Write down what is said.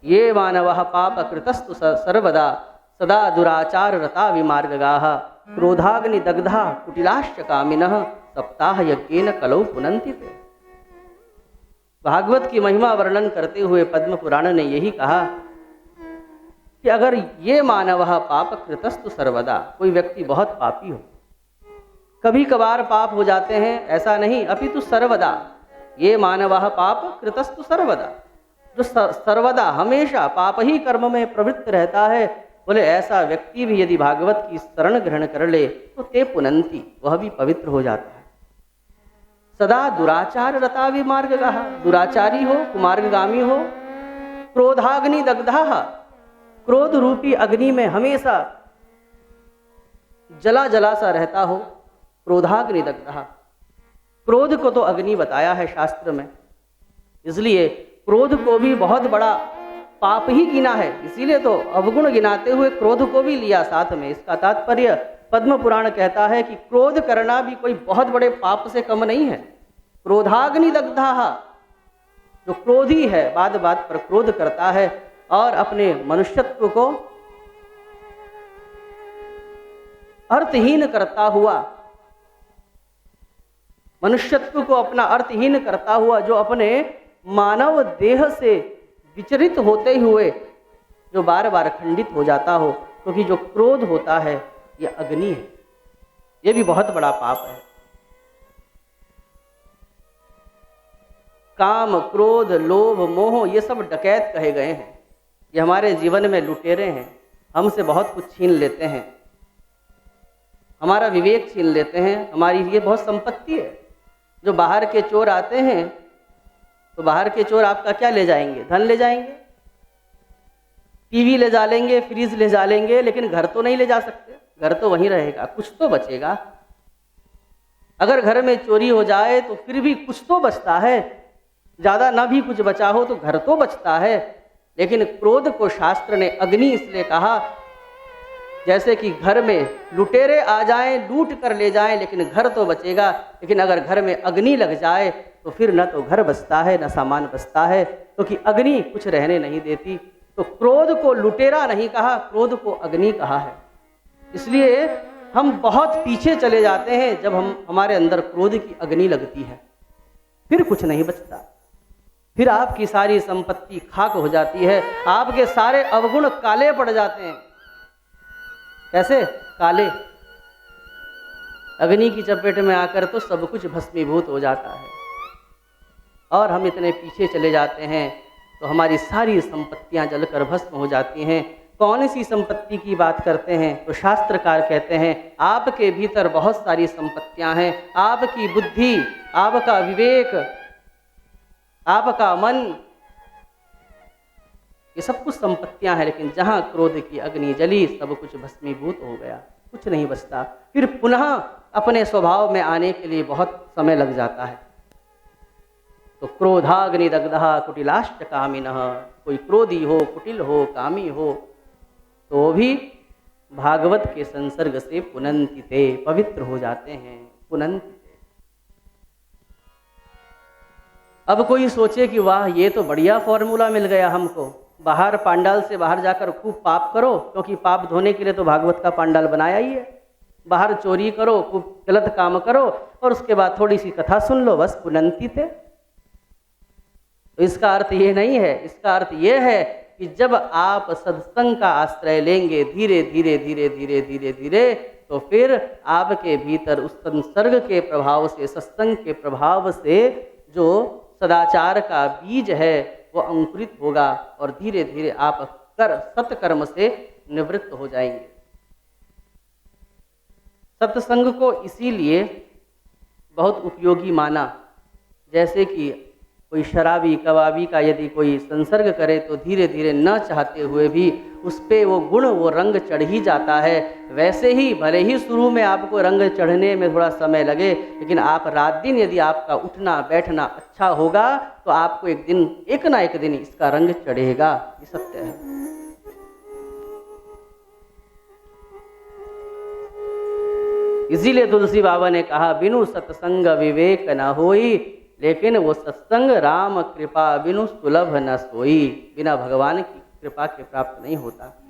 ये मानवः पापकृतस्तु सर्वदा सदा दुराचार रता विमार्गगाः क्रोधाग्निदग्धा कुटिलाश्च कामिनः सप्ताह यज्ञेन कलौ पुनन्ति ते। भागवत की महिमा वर्णन करते हुए पद्म पुराण ने यही कहा कि अगर ये मानवः पापकृतस्तु सर्वदा, कोई व्यक्ति बहुत पापी हो, कभी कभार पाप हो जाते हैं ऐसा नहीं, अपितु सर्वदा, ये मानवः पापकृतस्तु सर्वदा, जो सर्वदा हमेशा पाप ही कर्म में प्रवृत्त रहता है, बोले ऐसा व्यक्ति भी यदि भागवत की शरण ग्रहण कर ले तो ते पुनंती, वह भी पवित्र हो जाता है। सदा दुराचार रता विमार्गगाः, दुराचारी हो, कुमार्गगामी हो, क्रोधाग्नि दग्धाः, क्रोध रूपी अग्नि में हमेशा जला जला सा रहता हो, क्रोधाग्नि दग्धाः, क्रोध को तो अग्नि बताया है शास्त्र में, इसलिए क्रोध को भी बहुत बड़ा पाप ही गिना है, इसीलिए तो अवगुण गिनाते हुए क्रोध को भी लिया साथ में। इसका तात्पर्य पद्म पुराण कहता है कि क्रोध करना भी कोई बहुत बड़े पाप से कम नहीं है। क्रोधाग्नि दग्धाः, जो क्रोधी है, बात बात पर क्रोध करता है और अपने मनुष्यत्व को अर्थहीन करता हुआ, मनुष्यत्व को अपना अर्थहीन करता हुआ, जो अपने मानव देह से विचरित होते हुए जो बार बार खंडित हो जाता हो, क्योंकि जो क्रोध होता है यह अग्नि है, यह भी बहुत बड़ा पाप है। काम, क्रोध, लोभ, मोह, ये सब डकैत कहे गए हैं, ये हमारे जीवन में लुटेरे हैं, हमसे बहुत कुछ छीन लेते हैं, हमारा विवेक छीन लेते हैं, हमारी ये बहुत संपत्ति है। जो बाहर के चोर आते हैं तो बाहर के चोर आपका क्या ले जाएंगे? धन ले जाएंगे, टीवी ले जा लेंगे, फ्रिज ले जा लेंगे, लेकिन घर तो नहीं ले जा सकते, घर तो वहीं रहेगा, कुछ तो बचेगा। अगर घर में चोरी हो जाए तो फिर भी कुछ तो बचता है, ज़्यादा ना भी कुछ बचा हो तो घर तो बचता है। लेकिन क्रोध को शास्त्र ने अग्नि इसलिए कहा, जैसे कि घर में लुटेरे आ जाएं, लूट कर ले जाएं, लेकिन घर तो बचेगा। लेकिन अगर घर में अग्नि लग जाए तो फिर न तो घर बचता है न सामान बचता है, क्योंकि अग्नि कुछ रहने नहीं देती। तो क्रोध को लुटेरा नहीं कहा, क्रोध को अग्नि कहा है। इसलिए हम बहुत पीछे चले जाते हैं जब हमारे अंदर क्रोध की अग्नि लगती है, फिर कुछ नहीं बचता, फिर आपकी सारी संपत्ति खाक हो जाती है, आपके सारे अवगुण काले पड़ जाते हैं। कैसे काले? अग्नि की चपेट में आकर तो सब कुछ भस्मीभूत हो जाता है, और हम इतने पीछे चले जाते हैं तो हमारी सारी संपत्तियां जलकर भस्म हो जाती हैं। कौन सी संपत्ति की बात करते हैं? तो शास्त्रकार कहते हैं आपके भीतर बहुत सारी संपत्तियां हैं, आपकी बुद्धि, आपका विवेक, आपका मन, ये सब कुछ संपत्तियां हैं। लेकिन जहां क्रोध की अग्नि जली, सब कुछ भस्मीभूत हो गया, कुछ नहीं बचता। फिर पुनः अपने स्वभाव में आने के लिए बहुत समय लग जाता है। तो क्रोधाग्नि दग्धः कुटिलाश्च कामिनः, कोई क्रोधी हो, कुटिल हो, कामी हो, तो भी भागवत के संसर्ग से पुनन्ति ते, पवित्र हो जाते हैं, पुनन्ति ते। अब कोई सोचे कि वाह, ये तो बढ़िया फॉर्मूला मिल गया हमको, बाहर पांडाल से बाहर जाकर खूब पाप करो, क्योंकि पाप धोने के लिए तो भागवत का पांडाल बनाया ही है। बाहर चोरी करो, खूब गलत काम करो, और उसके बाद थोड़ी सी कथा सुन लो, बस पुनन्ति थे। तो इसका अर्थ ये नहीं है, इसका अर्थ ये है कि जब आप सत्संग का आश्रय लेंगे धीरे धीरे धीरे धीरे धीरे धीरे, तो फिर आपके भीतर उस संसर्ग के प्रभाव से, सत्संग के प्रभाव से जो सदाचार का बीज है वो अंकुरित होगा, और धीरे धीरे आप सत्कर्म से निवृत्त हो जाएंगे। सत्संग को इसीलिए बहुत उपयोगी माना, जैसे कि कोई शराबी कबाबी का यदि कोई संसर्ग करे तो धीरे धीरे न चाहते हुए भी उस पे वो गुण, वो रंग चढ़ ही जाता है। वैसे ही भले ही शुरू में आपको रंग चढ़ने में थोड़ा समय लगे, लेकिन आप रात दिन यदि आपका उठना बैठना अच्छा होगा तो आपको एक ना एक दिन इसका रंग चढ़ेगा, ये सत्य है। इसीलिए तुलसी बाबा ने कहा बिनु सत्संग विवेक न होई, लेकिन वो सत्संग राम कृपा बिनु सुलभ न सोई, बिना भगवान की कृपा के प्राप्त नहीं होता।